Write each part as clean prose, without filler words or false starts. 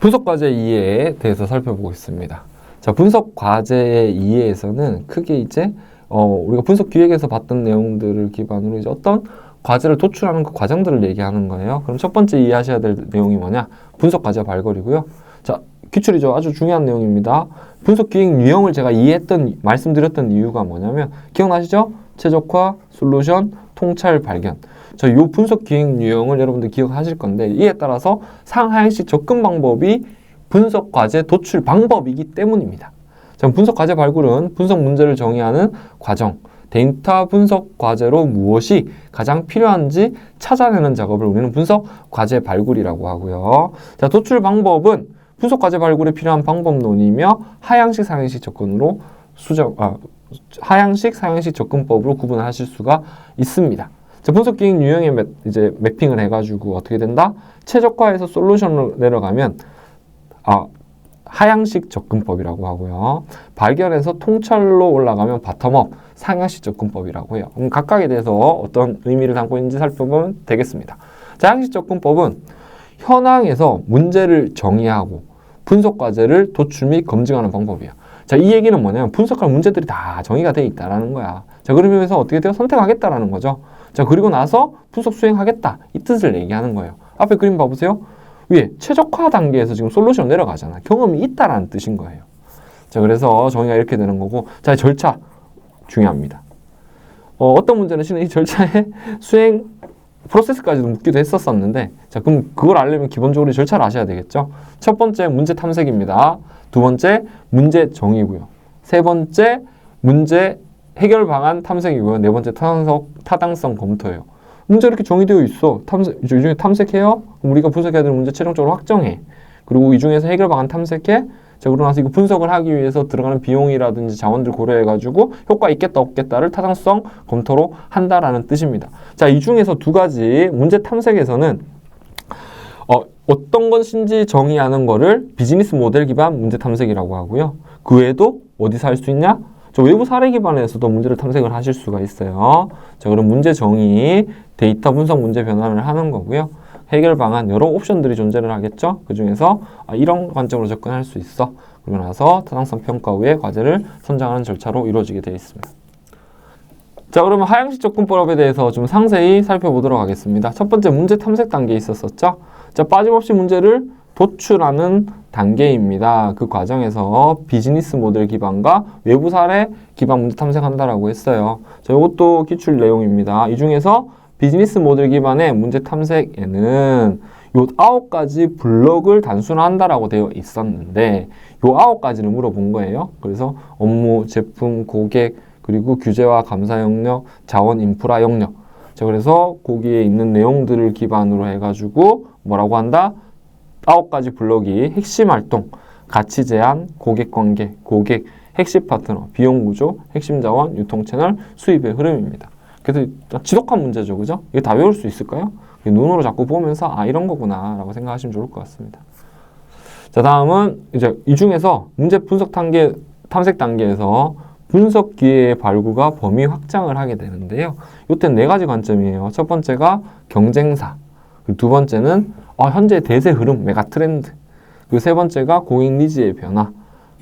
분석 과제 이해에 대해서 살펴보고 있습니다. 자, 분석 과제의 이해에서는 크게 이제 우리가 분석 기획에서 봤던 내용들을 기반으로 이제 어떤 과제를 도출하는 그 과정들을 얘기하는 거예요. 그럼 첫 번째 이해하셔야 될 내용이 뭐냐? 분석 과제 발걸이고요. 자, 기출이죠. 아주 중요한 내용입니다. 분석 기획 유형을 제가 말씀드렸던 이유가 뭐냐면 기억나시죠? 최적화, 솔루션, 통찰, 발견. 이 분석 기획 유형을 여러분들 기억하실 건데 이에 따라서 상하향식 접근 방법이 분석 과제 도출 방법이기 때문입니다. 자, 분석 과제 발굴은 분석 문제를 정의하는 과정, 데이터 분석 과제로 무엇이 가장 필요한지 찾아내는 작업을 우리는 분석 과제 발굴이라고 하고요. 자, 도출 방법은 분석 과제 발굴에 필요한 방법론이며 하향식, 상향식 접근으로 하향식, 상향식 접근법으로 구분하실 수가 있습니다. 자, 분석 기획 유형에 이제 매핑을 해가지고 어떻게 된다? 최적화에서 솔루션으로 내려가면 하향식 접근법이라고 하고요. 발견에서 통찰로 올라가면 바텀업, 상향식 접근법이라고 해요. 그럼 각각에 대해서 어떤 의미를 담고 있는지 살펴보면 되겠습니다. 자, 하향식 접근법은 현황에서 문제를 정의하고 분석 과제를 도출 및 검증하는 방법이에요. 자, 이 얘기는 뭐냐면 분석할 문제들이 다 정의가 되어 있다라는 거야. 자, 그러면서 어떻게 돼요? 선택하겠다라는 거죠. 자, 그리고 나서 분석 수행하겠다. 이 뜻을 얘기하는 거예요. 앞에 그림 봐보세요. 위에 최적화 단계에서 지금 솔루션 내려가잖아. 경험이 있다라는 뜻인 거예요. 자, 그래서 정의가 이렇게 되는 거고. 자, 절차 중요합니다. 어떤 문제는 실은 이 절차에 수행 프로세스까지도 묻기도 했었는데, 자, 그럼 그걸 알려면 기본적으로 절차를 아셔야 되겠죠. 첫 번째 문제 탐색입니다. 두 번째 문제 정의고요. 세 번째 문제 해결 방안 탐색이고요. 네 번째 타당성 검토예요. 문제 이렇게 정의되어 있어. 이 중에 탐색해요. 그럼 우리가 분석해야 되는 문제 최종적으로 확정해. 그리고 이 중에서 해결 방안 탐색해. 자, 그러고 나서 이거 분석을 하기 위해서 들어가는 비용이라든지 자원들 고려해가지고 효과 있겠다 없겠다를 타당성 검토로 한다라는 뜻입니다. 자, 이 중에서 두 가지 문제 탐색에서는 어떤 것인지 정의하는 거를 비즈니스 모델 기반 문제 탐색이라고 하고요. 그 외에도 어디서 할 수 있냐? 저 외부 사례 기반에서도 문제를 탐색을 하실 수가 있어요. 자, 그럼 문제 정의, 데이터 분석 문제 변환을 하는 거고요. 해결 방안, 여러 옵션들이 존재를 하겠죠. 그 중에서 이런 관점으로 접근할 수 있어. 그러고 나서 타당성 평가 후에 과제를 선정하는 절차로 이루어지게 되어 있습니다. 자, 그러면 하향식 접근법에 대해서 좀 상세히 살펴보도록 하겠습니다. 첫 번째 문제 탐색 단계에 있었었죠. 자, 빠짐없이 문제를 도출하는 단계입니다. 그 과정에서 비즈니스 모델 기반과 외부 사례 기반 문제 탐색한다라고 했어요. 자, 이것도 기출 내용입니다. 이 중에서 비즈니스 모델 기반의 문제 탐색에는 요 9가지 블록을 단순화한다라고 되어 있었는데 요 9가지를 물어본 거예요. 그래서 업무, 제품, 고객, 그리고 규제와 감사 영역, 자원, 인프라 영역. 자, 그래서 거기에 있는 내용들을 기반으로 해가지고 뭐라고 한다? 9가지 블록이 핵심 활동, 가치 제한, 고객 관계, 고객, 핵심 파트너, 비용 구조, 핵심 자원, 유통 채널, 수입의 흐름입니다. 그래서 지독한 문제죠, 그죠? 이게 다 외울 수 있을까요? 눈으로 자꾸 보면서 이런 거구나 라고 생각하시면 좋을 것 같습니다. 자, 다음은 이제 이 중에서 문제 분석 단계, 탐색 단계에서 분석 기회의 발굴과 범위 확장을 하게 되는데요. 이때 4가지 관점이에요. 첫 번째가 경쟁사, 두 번째는 현재 대세 흐름, 메가 트렌드, 그리고 세 번째가 고객 니즈의 변화,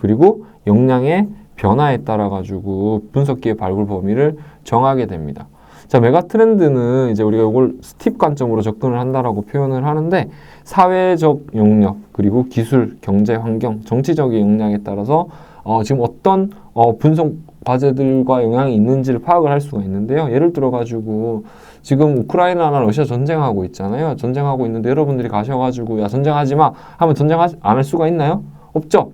그리고 역량의 변화에 따라 가지고 분석 기회 발굴 범위를 정하게 됩니다. 자, 메가 트렌드는 이제 우리가 이걸 스팁 관점으로 접근을 한다라고 표현을 하는데 사회적 영역, 그리고 기술, 경제 환경, 정치적인 역량에 따라서 지금 어떤 분석 과제들과 영향이 있는지를 파악을 할 수가 있는데요. 예를 들어 가지고 지금 우크라이나나 러시아 전쟁하고 있잖아요. 전쟁하고 있는데 여러분들이 가셔가지고 야 전쟁하지 마 하면 전쟁 안 할 수가 있나요? 없죠.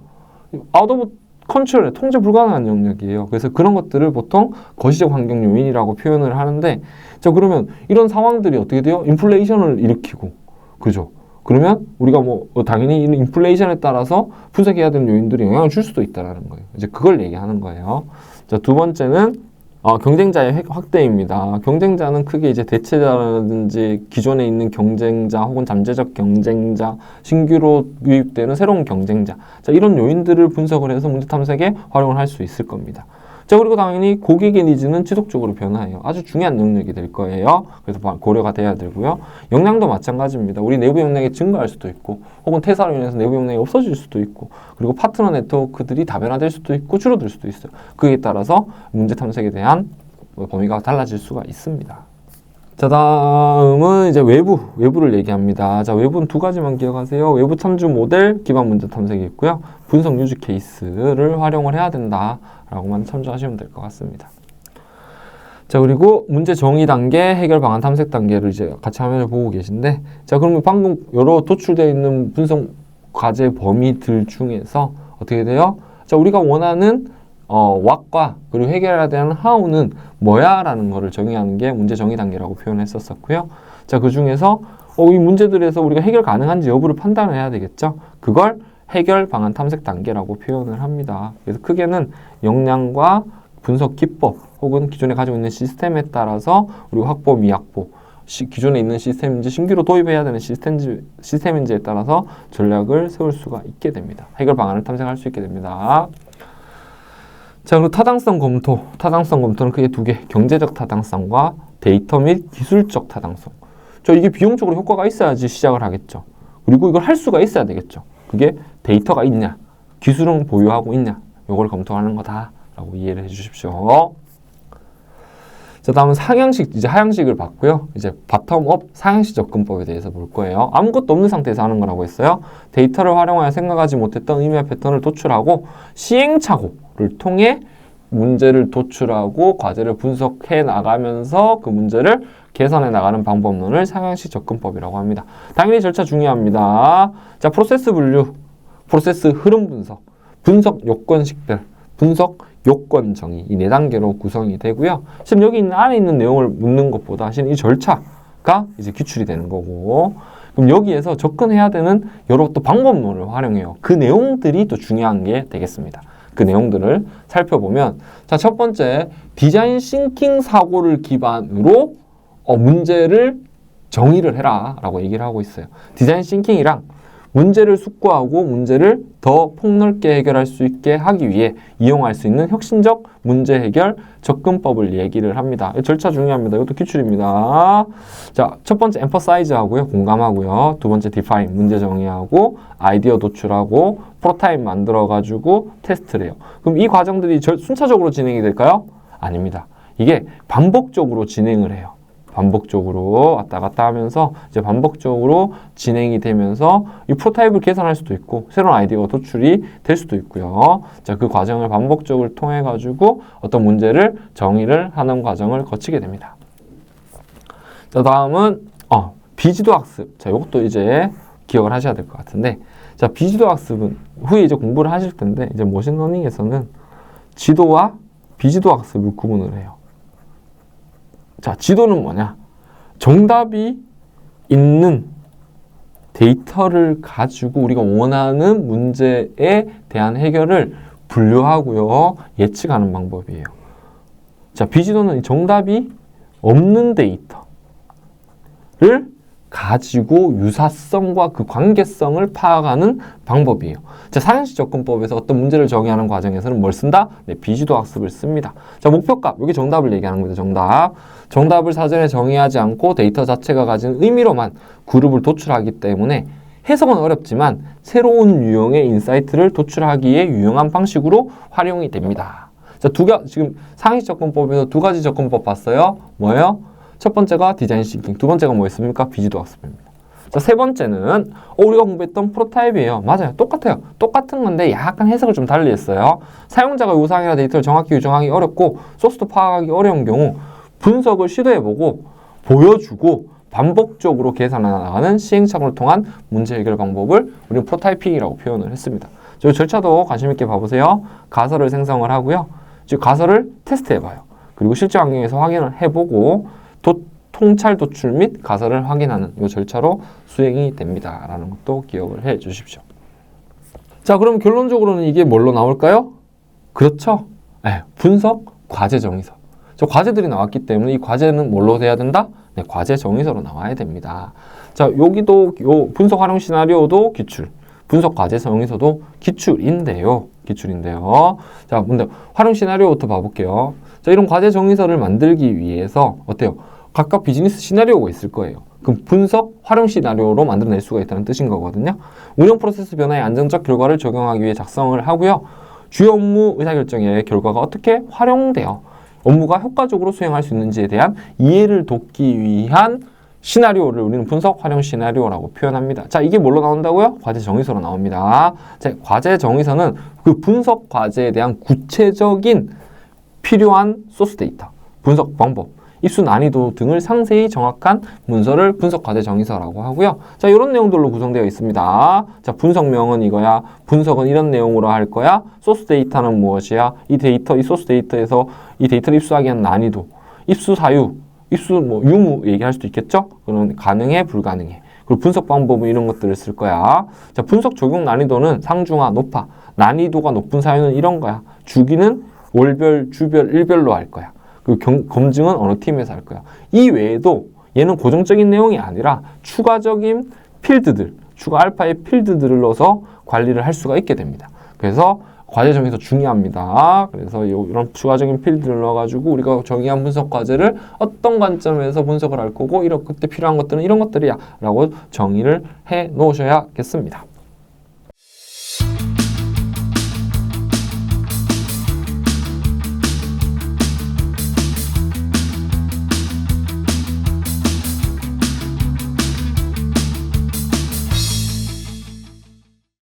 아웃 오브 컨트롤, 통제 불가능한 영역이에요. 그래서 그런 것들을 보통 거시적 환경 요인이라고 표현을 하는데, 자, 그러면 이런 상황들이 어떻게 돼요? 인플레이션을 일으키고, 그죠? 그러면 우리가 당연히 이 인플레이션에 따라서 분석해야 되는 요인들이 영향을 줄 수도 있다는 거예요. 이제 그걸 얘기하는 거예요. 자, 두 번째는 경쟁자의 확대입니다. 경쟁자는 크게 이제 대체자라든지 기존에 있는 경쟁자 혹은 잠재적 경쟁자, 신규로 유입되는 새로운 경쟁자. 자, 이런 요인들을 분석을 해서 문제 탐색에 활용을 할 수 있을 겁니다. 자, 그리고 당연히 고객의 니즈는 지속적으로 변화해요. 아주 중요한 영역이 될 거예요. 그래서 고려가 돼야 되고요. 역량도 마찬가지입니다. 우리 내부 역량이 증가할 수도 있고, 혹은 퇴사로 인해서 내부 역량이 없어질 수도 있고, 그리고 파트너 네트워크들이 다변화될 수도 있고, 줄어들 수도 있어요. 그에 따라서 문제 탐색에 대한 범위가 달라질 수가 있습니다. 자, 다음은 이제 외부를 얘기합니다. 자, 외부는 두 가지만 기억하세요. 외부 참조 모델 기반 문제 탐색이 있고요. 분석 유즈 케이스를 활용을 해야 된다라고만 참조하시면 될 것 같습니다. 자, 그리고 문제 정의 단계, 해결 방안 탐색 단계를 이제 같이 화면을 보고 계신데, 자, 그러면 방금 여러 도출되어 있는 분석 과제 범위들 중에서 어떻게 돼요? 자, 우리가 원하는 what과 그리고 해결해야 되는 how는 뭐야? 라는 거를 정의하는 게 문제 정의 단계라고 표현했었고요. 자, 그 중에서 이 문제들에서 우리가 해결 가능한지 여부를 판단해야 되겠죠. 그걸 해결 방안 탐색 단계라고 표현을 합니다. 그래서 크게는 역량과 분석 기법 혹은 기존에 가지고 있는 시스템에 따라서 우리가 확보, 미확보, 기존에 있는 시스템인지 신규로 도입해야 되는 시스템인지에 따라서 전략을 세울 수가 있게 됩니다. 해결 방안을 탐색할 수 있게 됩니다. 자, 그리고 타당성 검토. 타당성 검토는 크게 두 개. 경제적 타당성과 데이터 및 기술적 타당성. 이게 비용적으로 효과가 있어야지 시작을 하겠죠. 그리고 이걸 할 수가 있어야 되겠죠. 그게 데이터가 있냐, 기술은 보유하고 있냐, 요걸 검토하는 거다라고 이해를 해주십시오. 자, 다음은 상향식, 이제 하향식을 봤고요. 이제 바텀업 상향식 접근법에 대해서 볼 거예요. 아무것도 없는 상태에서 하는 거라고 했어요. 데이터를 활용하여 생각하지 못했던 의미와 패턴을 도출하고 시행착오를 통해 문제를 도출하고 과제를 분석해 나가면서 그 문제를 개선해 나가는 방법론을 상향식 접근법이라고 합니다. 당연히 절차 중요합니다. 자, 프로세스 분류, 프로세스 흐름 분석, 분석 요건식별, 분석 요건 정의, 이 네 단계로 구성이 되고요. 지금 여기 있는 안에 있는 내용을 묻는 것보다 사실 이 절차가 이제 기출이 되는 거고, 그럼 여기에서 접근해야 되는 여러 또 방법론을 활용해요. 그 내용들이 또 중요한 게 되겠습니다. 그 내용들을 살펴보면, 자, 첫 번째 디자인 싱킹 사고를 기반으로 문제를 정의를 해라 라고 얘기를 하고 있어요. 디자인 싱킹이랑 문제를 숙고하고 문제를 더 폭넓게 해결할 수 있게 하기 위해 이용할 수 있는 혁신적 문제 해결 접근법을 얘기를 합니다. 절차 중요합니다. 이것도 기출입니다. 자, 첫 번째 emphasize 하고요. 공감하고요. 두 번째 define, 문제 정의하고 아이디어 도출하고 프로타입 만들어가지고 테스트를 해요. 그럼 이 과정들이 순차적으로 진행이 될까요? 아닙니다. 이게 반복적으로 진행을 해요. 반복적으로 왔다 갔다 하면서 이제 반복적으로 진행이 되면서 이 프로타입을 개선할 수도 있고 새로운 아이디어가 도출이 될 수도 있고요. 자, 그 과정을 반복적으로 통해 가지고 어떤 문제를 정의를 하는 과정을 거치게 됩니다. 자, 다음은 비지도 학습. 자, 이것도 이제 기억을 하셔야 될 것 같은데, 자, 비지도 학습은 후에 이제 공부를 하실 텐데, 이제 머신러닝에서는 지도와 비지도 학습을 구분을 해요. 자, 지도는 뭐냐? 정답이 있는 데이터를 가지고 우리가 원하는 문제에 대한 해결을 분류하고요, 예측하는 방법이에요. 자, 비지도는 정답이 없는 데이터를 가지고 유사성과 그 관계성을 파악하는 방법이에요. 자, 상향식 접근법에서 어떤 문제를 정의하는 과정에서는 뭘 쓴다? 네, 비지도 학습을 씁니다. 자, 목표값, 여기 정답을 얘기하는 거죠. 정답을 사전에 정의하지 않고 데이터 자체가 가진 의미로만 그룹을 도출하기 때문에 해석은 어렵지만 새로운 유형의 인사이트를 도출하기에 유용한 방식으로 활용이 됩니다. 자, 지금 상향식 접근법에서 두 가지 접근법 봤어요. 뭐예요? 첫 번째가 디자인 싱킹, 두 번째가 뭐였습니까? 비지도 학습입니다. 자, 세 번째는 우리가 공부했던 프로타입이에요. 맞아요. 똑같아요. 똑같은 건데 약간 해석을 좀 달리 했어요. 사용자가 요구사항이나 데이터를 정확히 규정하기 어렵고 소스도 파악하기 어려운 경우 분석을 시도해보고 보여주고 반복적으로 계산해 나가는 시행착오를 통한 문제 해결 방법을 우리는 프로타이핑이라고 표현을 했습니다. 저 절차도 관심 있게 봐보세요. 가설을 생성을 하고요. 즉 가설을 테스트해봐요. 그리고 실제 환경에서 확인을 해보고 통찰 도출 및 가설을 확인하는 이 절차로 수행이 됩니다. 라는 것도 기억을 해 주십시오. 자, 그럼 결론적으로는 이게 뭘로 나올까요? 그렇죠. 네, 분석, 과제 정의서. 저 과제들이 나왔기 때문에 이 과제는 뭘로 돼야 된다? 네, 과제 정의서로 나와야 됩니다. 자, 여기도 요 분석 활용 시나리오도 기출, 분석 과제 정의서도 기출인데요. 자, 근데 활용 시나리오부터 봐볼게요. 자, 이런 과제 정의서를 만들기 위해서 어때요? 각각 비즈니스 시나리오가 있을 거예요. 그럼 분석, 활용 시나리오로 만들어낼 수가 있다는 뜻인 거거든요. 운영 프로세스 변화에 안정적 결과를 적용하기 위해 작성을 하고요. 주요 업무 의사결정의 결과가 어떻게 활용되어 업무가 효과적으로 수행할 수 있는지에 대한 이해를 돕기 위한 시나리오를 우리는 분석, 활용 시나리오라고 표현합니다. 자, 이게 뭘로 나온다고요? 과제 정의서로 나옵니다. 자, 과제 정의서는 그 분석 과제에 대한 구체적인 필요한 소스 데이터, 분석 방법, 입수 난이도 등을 상세히 정확한 문서를 분석 과제 정의서라고 하고요. 자, 이런 내용들로 구성되어 있습니다. 자, 분석명은 이거야. 분석은 이런 내용으로 할 거야. 소스 데이터는 무엇이야? 이 소스 데이터에서 이 데이터를 입수하기 위한 난이도, 입수 사유, 입수 유무 얘기할 수도 있겠죠? 그럼 가능해, 불가능해. 그리고 분석 방법은 이런 것들을 쓸 거야. 자, 분석 적용 난이도는 상중하, 높아. 난이도가 높은 사유는 이런 거야. 주기는 월별, 주별, 일별로 할 거야. 그리고 검증은 어느 팀에서 할 거야. 이 외에도 얘는 고정적인 내용이 아니라 추가적인 필드들, 추가 알파의 필드들을 넣어서 관리를 할 수가 있게 됩니다. 그래서 과제 정의서 중요합니다. 그래서 이런 추가적인 필드를 넣어가지고 우리가 정의한 분석 과제를 어떤 관점에서 분석을 할 거고 그때 필요한 것들은 이런 것들이야 라고 정의를 해 놓으셔야겠습니다.